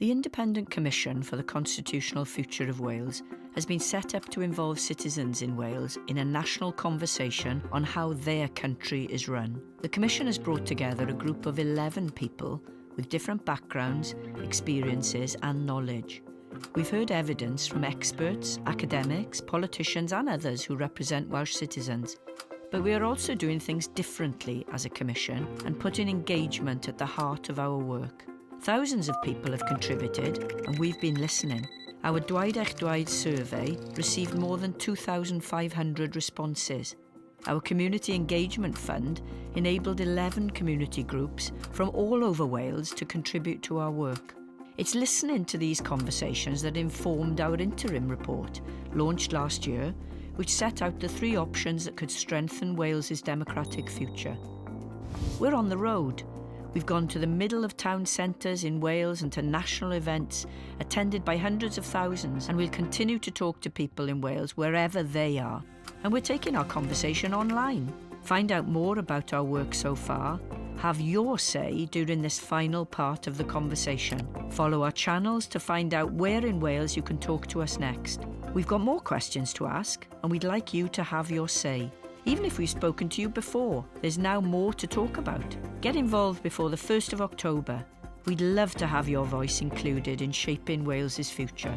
The Independent Commission for the Constitutional Future of Wales has been set up to involve citizens in Wales in a national conversation on how their country is run. The Commission has brought together a group of 11 people with different backgrounds, experiences and knowledge. We've heard evidence from experts, academics, politicians and others who represent Welsh citizens. But we are also doing things differently as a commission and putting engagement at the heart of our work. Thousands of people have contributed and we've been listening. Our Dwaid Eich Dwaid survey received more than 2,500 responses. Our Community Engagement Fund enabled 11 community groups from all over Wales to contribute to our work. It's listening to these conversations that informed our interim report, launched last year, which set out the 3 options that could strengthen Wales's democratic future. We're on the road. We've gone to the middle of town centres in Wales and to national events, attended by hundreds of thousands, and we'll continue to talk to people in Wales wherever they are. And we're taking our conversation online. Find out more about our work so far. Have your say during this final part of the conversation. Follow our channels to find out where in Wales you can talk to us next. We've got more questions to ask, and we'd like you to have your say. Even if we've spoken to you before, there's now more to talk about. Get involved before the 1st of October. We'd love to have your voice included in shaping Wales's future.